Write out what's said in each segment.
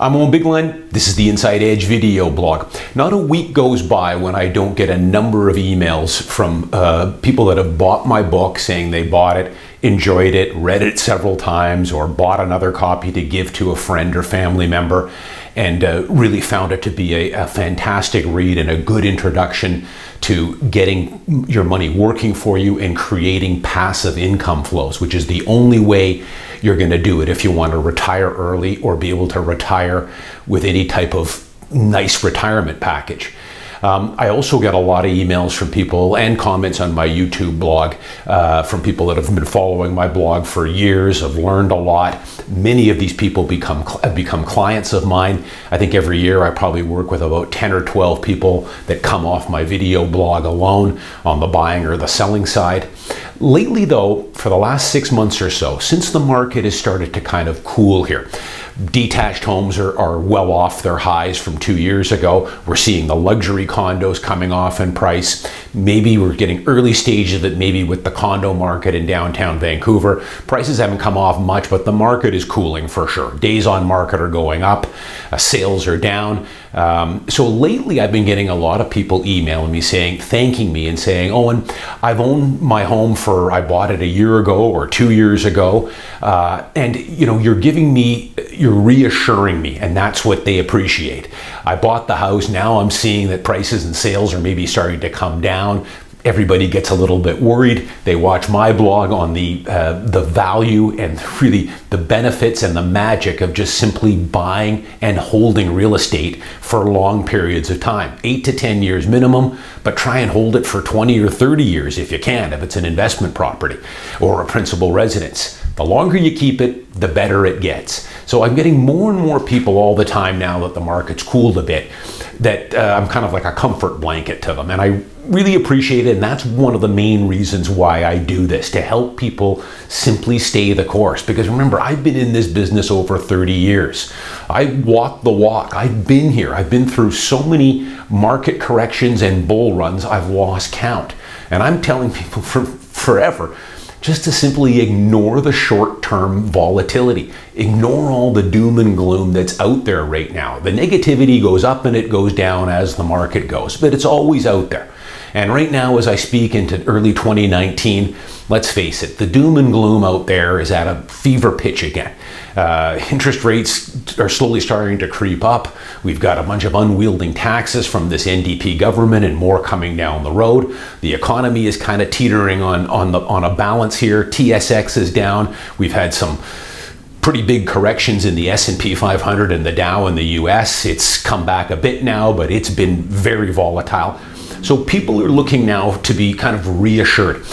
I'm Owen Bigland. This is the Inside Edge video blog. Not a week goes by when I don't get a number of emails from people that have bought my book saying they bought it, enjoyed it, read it several times, or bought another copy to give to a friend or family member, and really found it to be a fantastic read and a good introduction to getting your money working for you and creating passive income flows, which is the only way you're going to do it if you want to retire early or be able to retire with any type of nice retirement package. I also get a lot of emails from people and comments on my YouTube blog from people that have been following my blog for years, have learned a lot. Many of these people have become clients of mine. I think every year I probably work with about 10 or 12 people that come off my video blog alone on the buying or the selling side. Lately though, for the last 6 months or so, since the market has started to kind of cool here, detached homes are well off their highs from 2 years ago. We're seeing the luxury condos coming off in price. Maybe we're getting early stages of it, maybe with the condo market in downtown Vancouver. Prices haven't come off much, but the market is cooling for sure. Days on market are going up, sales are down. So lately I've been getting a lot of people emailing me thanking me and saying, Owen, I've owned my home I bought it a year ago or 2 years ago, and you're reassuring me, and that's what they appreciate. I bought the house, now I'm seeing that prices and sales are maybe starting to come down. Everybody gets a little bit worried. They watch my blog on the value and really the benefits and the magic of just simply buying and holding real estate for long periods of time, 8 to 10 years minimum, but try and hold it for 20 or 30 years if you can, if it's an investment property or a principal residence. The longer you keep it, the better it gets. So I'm getting more and more people all the time now that the market's cooled a bit, that I'm kind of like a comfort blanket to them. And I really appreciate it. And that's one of the main reasons why I do this, to help people simply stay the course. Because remember, I've been in this business over 30 years. I walk the walk. I've been here. I've been through so many market corrections and bull runs, I've lost count. And I'm telling people forever, just to simply ignore the short-term volatility. Ignore all the doom and gloom that's out there right now. The negativity goes up and it goes down as the market goes, but it's always out there. And right now, as I speak into early 2019, let's face it, the doom and gloom out there is at a fever pitch again. Interest rates are slowly starting to creep up. We've got a bunch of unwielding taxes from this NDP government and more coming down the road. The economy is kind of teetering on a balance here. TSX is down. We've had some pretty big corrections in the S&P 500 and the Dow in the US. It's come back a bit now, but it's been very volatile. So people are looking now to be kind of reassured.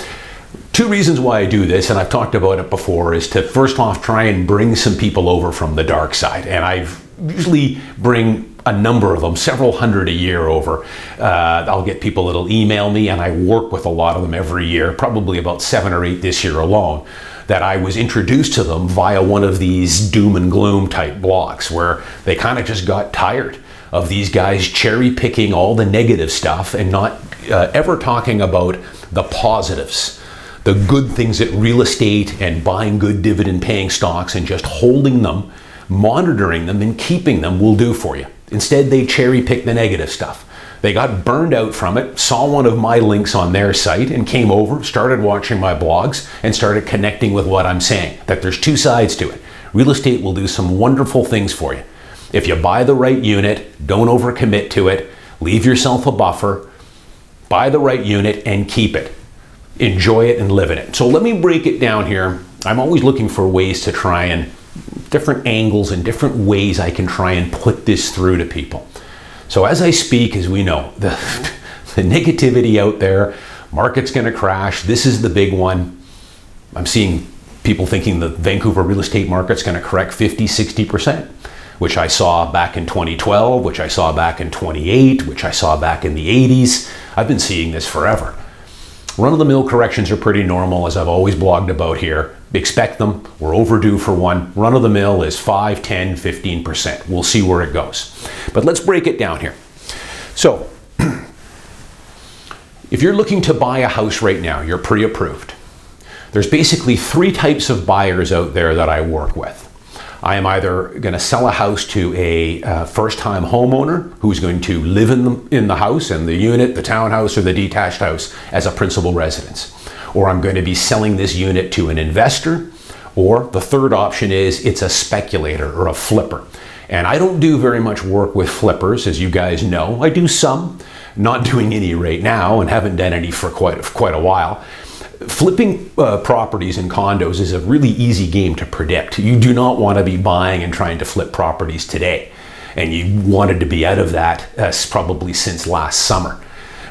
Two reasons why I do this, and I've talked about it before, is to first off try and bring some people over from the dark side. And I usually bring a number of them, several hundred a year over. I'll get people that'll email me, and I work with a lot of them every year, probably about 7 or 8 this year alone, that I was introduced to them via one of these doom and gloom type blogs where they kind of just got tired of these guys cherry picking all the negative stuff and not ever talking about the positives, the good things that real estate and buying good dividend paying stocks and just holding them, monitoring them and keeping them will do for you. Instead, they cherry pick the negative stuff. They got burned out from it, saw one of my links on their site and came over, started watching my blogs and started connecting with what I'm saying, that there's two sides to it. Real estate will do some wonderful things for you. If you buy the right unit, don't overcommit to it, leave yourself a buffer, buy the right unit and keep it. Enjoy it and live in it. So let me break it down here. I'm always looking for ways to try and different angles and different ways I can try and put this through to people. So as I speak, as we know, the negativity out there, market's going to crash. This is the big one. I'm seeing people thinking the Vancouver real estate market's going to correct 50, 60%. Which I saw back in 2012, which I saw back in 28, which I saw back in the 80s. I've been seeing this forever. Run-of-the-mill corrections are pretty normal, as I've always blogged about here. Expect them. We're overdue for one. Run-of-the-mill is 5, 10, 15%. We'll see where it goes. But let's break it down here. So, if you're looking to buy a house right now, you're pre-approved. There's basically 3 types of buyers out there that I work with. I am either going to sell a house to a first-time homeowner who's going to live in the house, and the unit, the townhouse, or the detached house as a principal residence. Or I'm going to be selling this unit to an investor. Or the third option is it's a speculator or a flipper. And I don't do very much work with flippers, as you guys know. I do some, not doing any right now, and haven't done any for quite a while. Flipping properties and condos is a really easy game to predict. You do not want to be buying and trying to flip properties today. And you wanted to be out of that probably since last summer.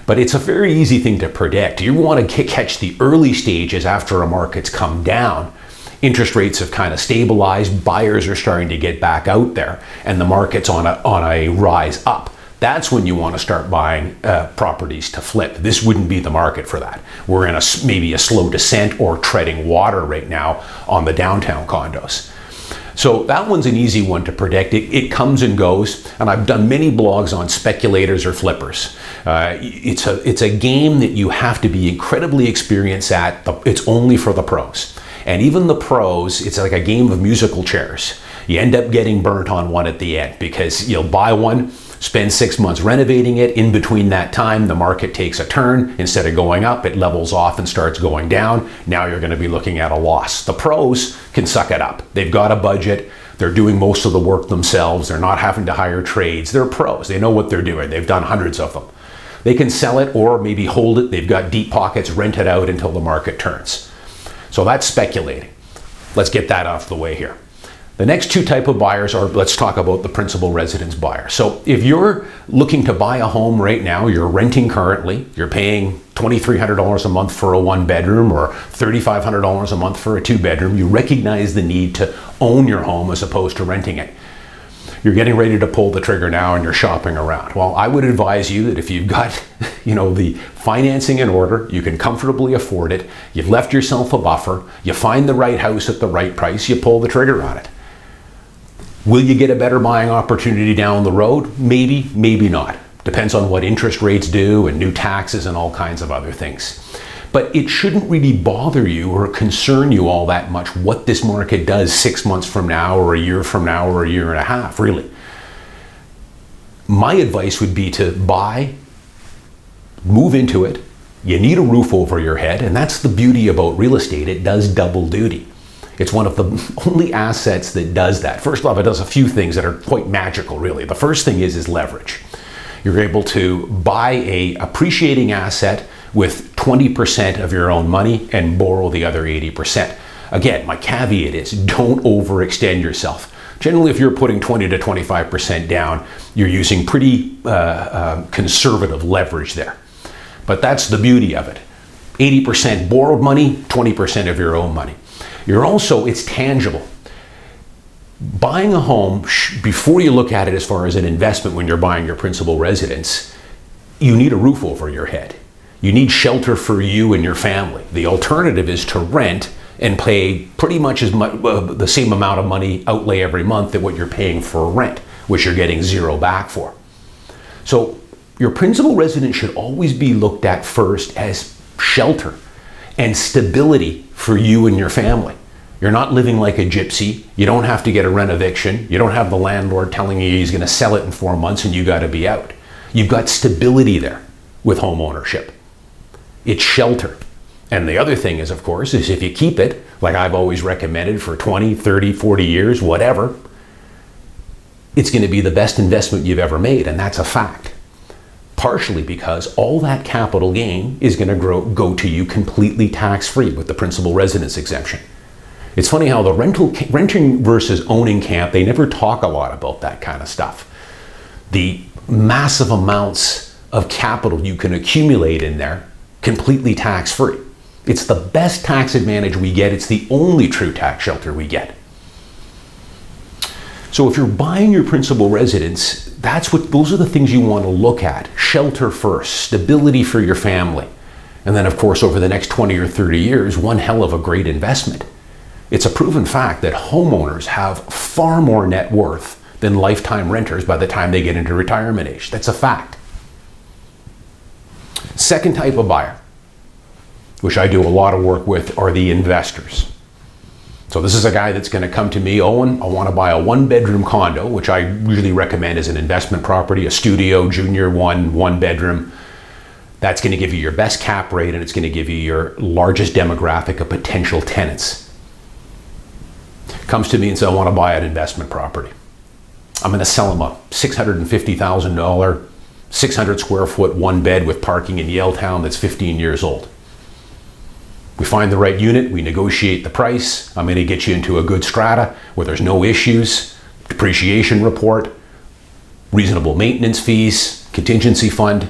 But it's a very easy thing to predict. You want to catch the early stages after a market's come down. Interest rates have kind of stabilized, buyers are starting to get back out there, and the market's on a rise up. That's when you want to start buying properties to flip. This wouldn't be the market for that. We're in maybe a slow descent or treading water right now on the downtown condos. So that one's an easy one to predict. It comes and goes, and I've done many blogs on speculators or flippers. It's a game that you have to be incredibly experienced at. It's only for the pros. And even the pros, it's like a game of musical chairs. You end up getting burnt on one at the end because you'll buy one, spend 6 months renovating it. In between that time, the market takes a turn. Instead of going up, it levels off and starts going down. Now you're going to be looking at a loss. The pros can suck it up. They've got a budget. They're doing most of the work themselves. They're not having to hire trades. They're pros. They know what they're doing. They've done hundreds of them. They can sell it or maybe hold it. They've got deep pockets, rent it out until the market turns. So that's speculating. Let's get that off the way here. The next two type of buyers are, let's talk about the principal residence buyer. So if you're looking to buy a home right now, you're renting currently, you're paying $2,300 a month for a one bedroom or $3,500 a month for a two bedroom, you recognize the need to own your home as opposed to renting it. You're getting ready to pull the trigger now and you're shopping around. Well, I would advise you that if you've got, the financing in order, you can comfortably afford it, you've left yourself a buffer, you find the right house at the right price, you pull the trigger on it. Will you get a better buying opportunity down the road? Maybe, maybe not. Depends on what interest rates do and new taxes and all kinds of other things. But it shouldn't really bother you or concern you all that much what this market does 6 months from now or a year from now or a year and a half, really. My advice would be to buy, move into it. You need a roof over your head, and that's the beauty about real estate. It does double duty. It's one of the only assets that does that. First off, it does a few things that are quite magical, really. The first thing is leverage. You're able to buy a appreciating asset with 20% of your own money and borrow the other 80%. Again, my caveat is don't overextend yourself. Generally, if you're putting 20 to 25% down, you're using pretty conservative leverage there. But that's the beauty of it. 80% borrowed money, 20% of your own money. It's tangible. Buying a home, before you look at it as far as an investment when you're buying your principal residence, you need a roof over your head. You need shelter for you and your family. The alternative is to rent and pay pretty much the same amount of money outlay every month that what you're paying for rent, which you're getting zero back for. So your principal residence should always be looked at first as shelter and stability for you and your family. You're not living like a gypsy. You don't have to get a rent eviction. You don't have the landlord telling you he's going to sell it in 4 months and you got to be out. You've got stability there with home ownership. It's shelter. And the other thing is, of course, is if you keep it, like I've always recommended for 20, 30, 40 years, whatever, it's going to be the best investment you've ever made, and that's a fact. Partially because all that capital gain is going to go to you completely tax-free with the principal residence exemption. It's funny how the renting versus owning camp, they never talk a lot about that kind of stuff. The massive amounts of capital you can accumulate in there, completely tax-free. It's the best tax advantage we get. It's the only true tax shelter we get. So if you're buying your principal residence, those are the things you want to look at. Shelter first, stability for your family. And then of course, over the next 20 or 30 years, one hell of a great investment. It's a proven fact that homeowners have far more net worth than lifetime renters by the time they get into retirement age. That's a fact. Second type of buyer, which I do a lot of work with, are the investors. So this is a guy that's going to come to me, Owen, I want to buy a 1-bedroom condo, which I usually recommend as an investment property, a studio, junior one bedroom. That's going to give you your best cap rate, and it's going to give you your largest demographic of potential tenants. Comes to me and says, I want to buy an investment property. I'm going to sell him a $650,000, 600 square foot 1-bed with parking in Yaletown that's 15 years old. We find the right unit, we negotiate the price. I'm going to get you into a good strata where there's no issues, depreciation report, reasonable maintenance fees, contingency fund.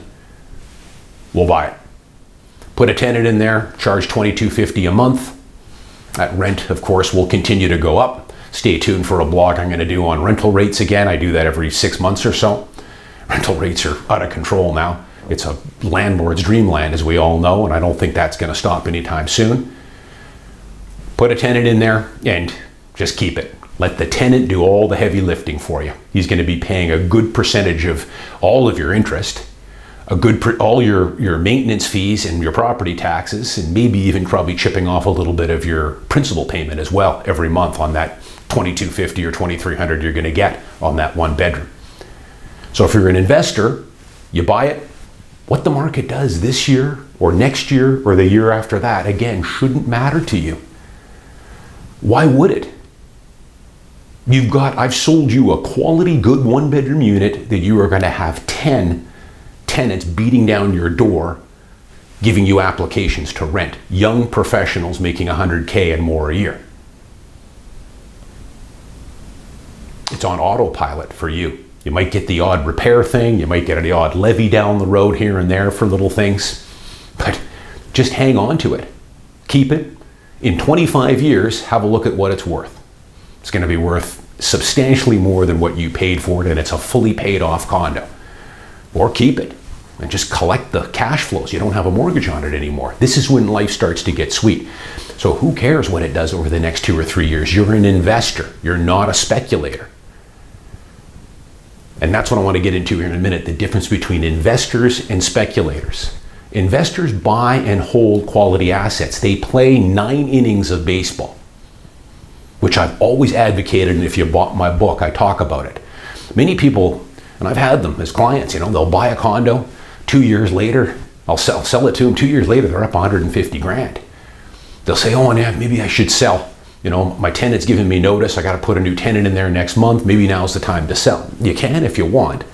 We'll buy it. Put a tenant in there, charge $22.50 a month. That rent, of course, will continue to go up. Stay tuned for a blog I'm going to do on rental rates again. I do that every 6 months or so. Rental rates are out of control now. It's a landlord's dreamland, as we all know, and I don't think that's going to stop anytime soon. Put a tenant in there and just keep it. Let the tenant do all the heavy lifting for you. He's going to be paying a good percentage of all of your interest, all your maintenance fees and your property taxes, and maybe even probably chipping off a little bit of your principal payment as well every month on that $22.50 or $2,300 you're going to get on that 1-bedroom. So if you're an investor, you buy it. What the market does this year or next year or the year after that, again, shouldn't matter to you. Why would it? I've sold you a quality, good 1-bedroom unit that you are going to have 10 tenants beating down your door, giving you applications to rent. Young professionals making $100K and more a year. It's on autopilot for you. You might get the odd repair thing, you might get the odd levy down the road here and there for little things, but just hang on to it. Keep it. In 25 years, have a look at what it's worth. It's going to be worth substantially more than what you paid for it, and it's a fully paid off condo. Or keep it and just collect the cash flows. You don't have a mortgage on it anymore. This is when life starts to get sweet. So who cares what it does over the next 2 or 3 years? You're an investor. You're not a speculator. And that's what I want to get into here in a minute, the difference between investors and speculators. Investors buy and hold quality assets. They play 9 innings of baseball, which I've always advocated, and if you bought my book, I talk about it. Many people, and I've had them as clients, they'll buy a condo, 2 years later, I'll sell it to them, 2 years later, they're up 150 grand. They'll say, oh, yeah, maybe I should sell. My tenant's giving me notice. I got to put a new tenant in there next month. Maybe now's the time to sell. You can if you want.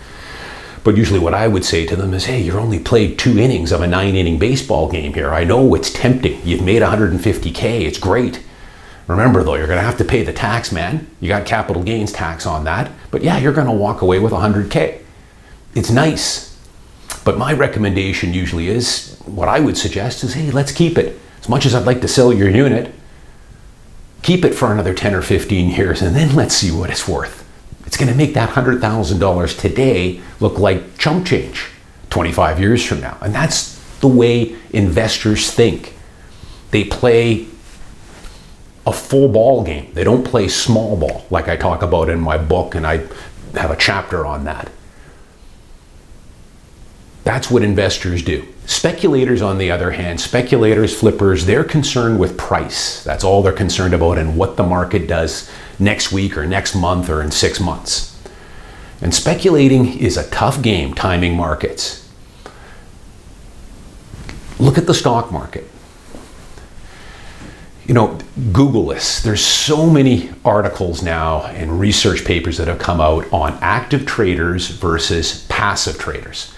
But usually what I would say to them is, hey, you're only played 2 innings of a 9-inning baseball game here. I know it's tempting. You've made 150K. It's great. Remember, though, you're going to have to pay the tax, man. You got capital gains tax on that. But yeah, you're going to walk away with 100K. It's nice. But my recommendation usually is, what I would suggest is, hey, let's keep it. As much as I'd like to sell your unit, keep it for another 10 or 15 years, and then let's see what it's worth. It's going to make that $100,000 today look like chump change 25 years from now. And that's the way investors think. They play a full ball game. They don't play small ball like I talk about in my book, and I have a chapter on that. That's what investors do. Speculators, on the other hand, speculators, flippers, they're concerned with price. That's all they're concerned about, and what the market does next week or next month or in 6 months. And speculating is a tough game, timing markets. Look at the stock market. Google this. There's so many articles now and research papers that have come out on active traders versus passive traders.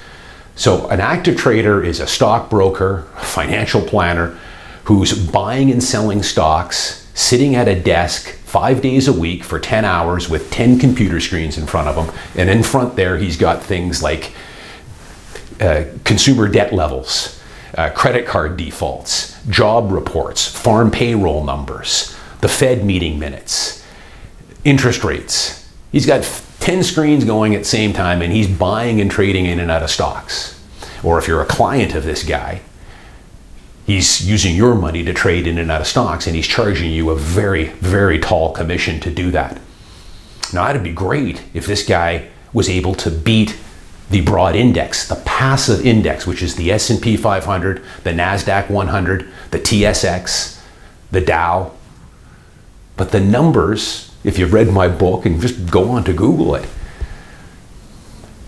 So an active trader is a stockbroker, a financial planner, who's buying and selling stocks, sitting at a desk 5 days a week for 10 hours with 10 computer screens in front of him. And in front there, he's got things like consumer debt levels, credit card defaults, job reports, farm payroll numbers, the Fed meeting minutes, interest rates. He's got 10 screens going at the same time, and he's buying and trading in and out of stocks. Or if you're a client of this guy, he's using your money to trade in and out of stocks, and he's charging you a very, very tall commission to do that. Now, that'd be great if this guy was able to beat the broad index, the passive index, which is the S&P 500, the NASDAQ 100, the TSX, the Dow. But the numbers, if you've read my book and just go on to Google it,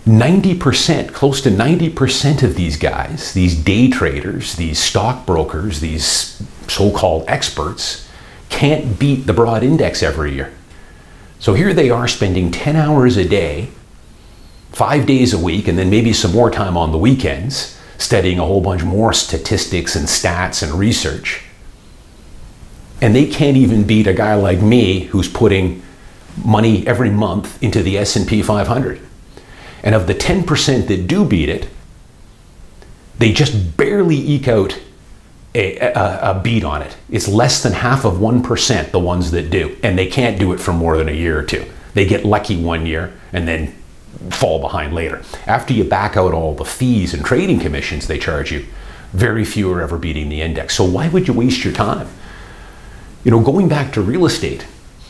90%, close to 90% of these guys, these day traders, these stockbrokers, these so-called experts, can't beat the broad index every year. So here they are spending 10 hours a day, 5 days a week, and then maybe some more time on the weekends, studying a whole bunch more statistics and stats and research. And they can't even beat a guy like me who's putting money every month into the S&P 500. And of the 10% that do beat it, they just barely eke out a beat on it. It's less than half of 1%, the ones that do. And they can't do it for more than a year or two. They get lucky one year and then fall behind later. After you back out all the fees and trading commissions they charge you, very few are ever beating the index. So why would you waste your time? You know, going back to real estate,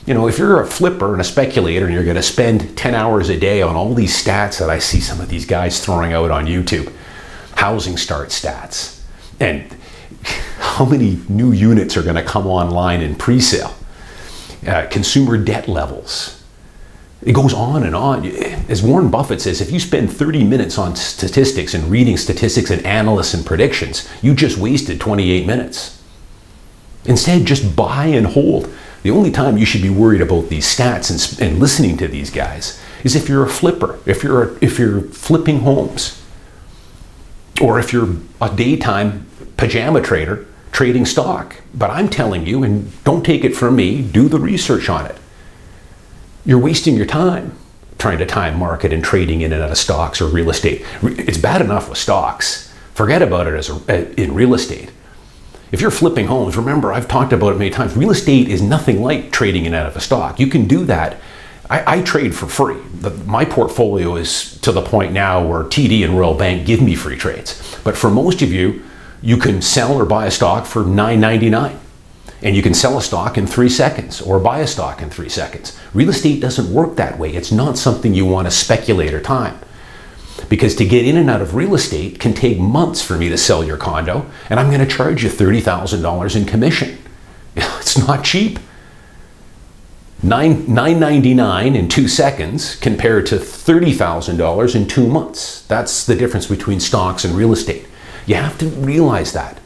you know, if you're a flipper and a speculator and you're going to spend 10 hours a day on all these stats that I see some of these guys throwing out on YouTube, housing start stats, and how many new units are going to come online in pre-sale, consumer debt levels, it goes on and on. As Warren Buffett says, if you spend 30 minutes on statistics and reading statistics and analysts and predictions, you just wasted 28 minutes. Instead, just buy and hold. The only time you should be worried about these stats and listening to these guys is if you're a flipper, if you're flipping homes, or if you're a daytime pajama trader trading stock. But I'm telling you, and don't take it from me, do the research on it. You're wasting your time trying to time market and trading in and out of stocks or real estate. It's bad enough with stocks. Forget about it in real estate. If you're flipping homes, remember, I've talked about it many times, real estate is nothing like trading in and out of a stock. You can do that. I trade for free. My portfolio is to the point now where TD and Royal Bank give me free trades. But for most of you, you can sell or buy a stock for $9.99. And you can sell a stock in 3 seconds or buy a stock in 3 seconds. Real estate doesn't work that way. It's not something you want to speculate or time. Because to get in and out of real estate can take months for me to sell your condo, and I'm going to charge you $30,000 in commission. It's not cheap. $9.99 in 2 seconds compared to $30,000 in 2 months. That's the difference between stocks and real estate. You have to realize that.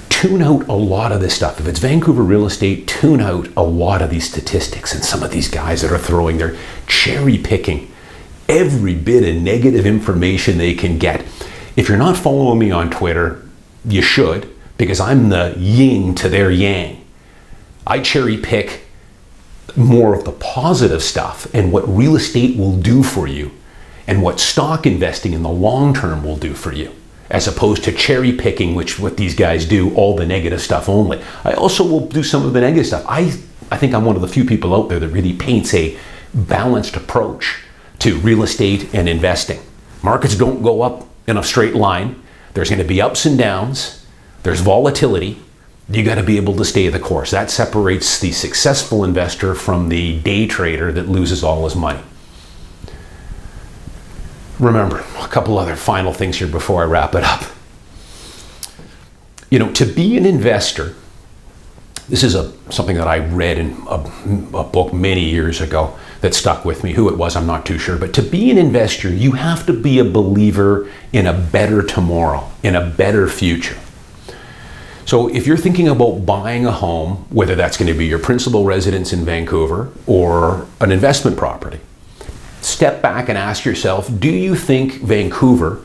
Tune out a lot of this stuff. If it's Vancouver real estate, tune out a lot of these statistics and some of these guys that are throwing their cherry picking every bit of negative information they can get. If you're not following me on Twitter, you should, because I'm the yin to their yang. I cherry pick more of the positive stuff and what real estate will do for you and what stock investing in the long term will do for you, as opposed to cherry picking, which what these guys do, all the negative stuff only. I also will do some of the negative stuff. I think I'm one of the few people out there that really paints a balanced approach to real estate and investing. Markets don't go up in a straight line. There's going to be ups and downs. There's volatility. You got to be able to stay the course. That separates the successful investor from the day trader that loses all his money. Remember, a couple other final things here before I wrap it up. You know, to be an investor, this is something that I read in a book many years ago that stuck with me. Who it was, I'm not too sure. But to be an investor, you have to be a believer in a better tomorrow, in a better future. So if you're thinking about buying a home, whether that's going to be your principal residence in Vancouver or an investment property, step back and ask yourself, do you think Vancouver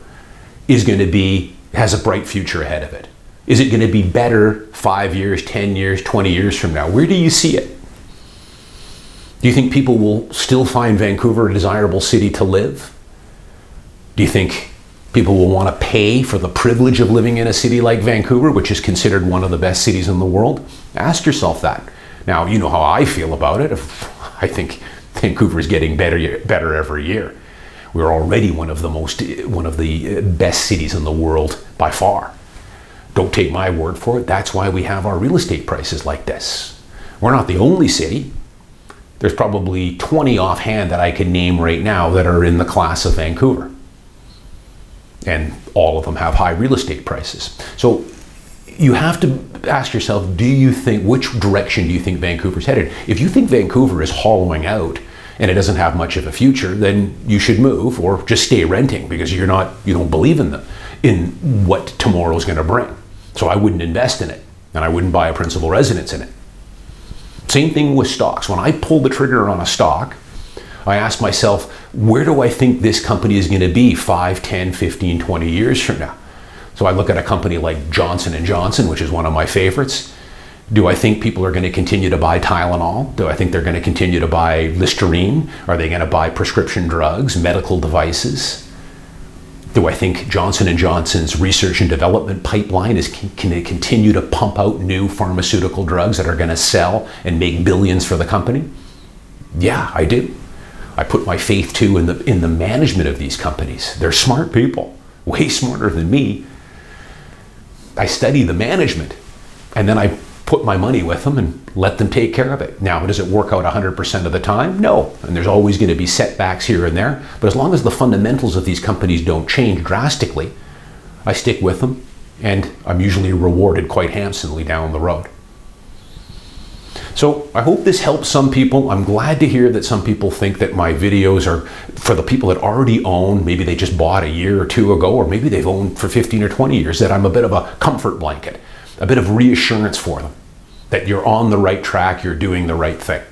has a bright future ahead of it? Is it going to be better 5 years, 10 years, 20 years from now? Where do you see it? Do you think people will still find Vancouver a desirable city to live? Do you think people will want to pay for the privilege of living in a city like Vancouver, which is considered one of the best cities in the world? Ask yourself that. Now, you know how I feel about it. I think Vancouver is getting better every year. We're already one of the best cities in the world by far. Don't take my word for it. That's why we have our real estate prices like this. We're not the only city. There's probably 20 offhand that I can name right now that are in the class of Vancouver. And all of them have high real estate prices. So you have to ask yourself, which direction do you think Vancouver's headed? If you think Vancouver is hollowing out and it doesn't have much of a future, then you should move or just stay renting, because you don't believe in what tomorrow's going to bring. So I wouldn't invest in it, and I wouldn't buy a principal residence in it. Same thing with stocks. When I pull the trigger on a stock, I ask myself, where do I think this company is going to be 5, 10, 15, 20 years from now? So I look at a company like Johnson & Johnson, which is one of my favorites. Do I think people are going to continue to buy Tylenol? Do I think they're going to continue to buy Listerine? Are they going to buy prescription drugs, medical devices? Do I think Johnson & Johnson's research and development pipeline can they continue to pump out new pharmaceutical drugs that are going to sell and make billions for the company? Yeah, I do. I put my faith too in the management of these companies. They're smart people, way smarter than me. I study the management, and then I put my money with them and let them take care of it. Now, does it work out 100% of the time? No, and there's always going to be setbacks here and there, but as long as the fundamentals of these companies don't change drastically, I stick with them, and I'm usually rewarded quite handsomely down the road. So I hope this helps some people. I'm glad to hear that some people think that my videos are for the people that already own. Maybe they just bought a year or two ago, or maybe they've owned for 15 or 20 years, that I'm a bit of a comfort blanket, a bit of reassurance for them, that you're on the right track, you're doing the right thing.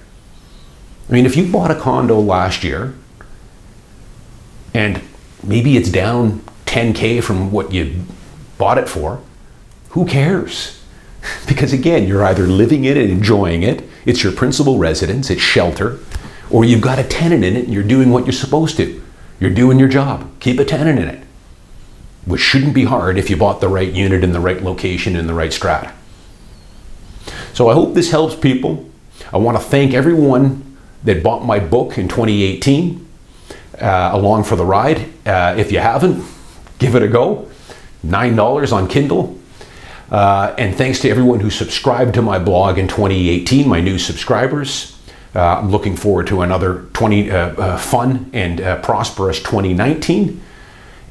I mean, if you bought a condo last year and maybe it's down 10K from what you bought it for, who cares? Because again, you're either living in it and enjoying it, it's your principal residence, it's shelter, or you've got a tenant in it and you're doing what you're supposed to. You're doing your job. Keep a tenant in it, which shouldn't be hard if you bought the right unit in the right location in the right strata. So I hope this helps people. I want to thank everyone that bought my book in 2018, along for the ride. If you haven't, give it a go. $9 on Kindle. And thanks to everyone who subscribed to my blog in 2018, my new subscribers. I'm looking forward to another fun and prosperous 2019.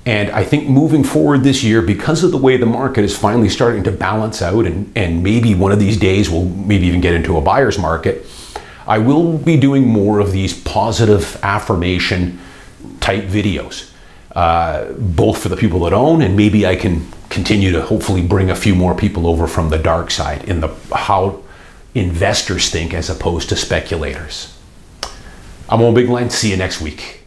And I think moving forward this year, because of the way the market is finally starting to balance out, and maybe one of these days we'll maybe even get into a buyer's market, I will be doing more of these positive affirmation type videos, both for the people that own, and maybe I can continue to hopefully bring a few more people over from the dark side in how investors think as opposed to speculators. I'm Owen Bigland. See you next week.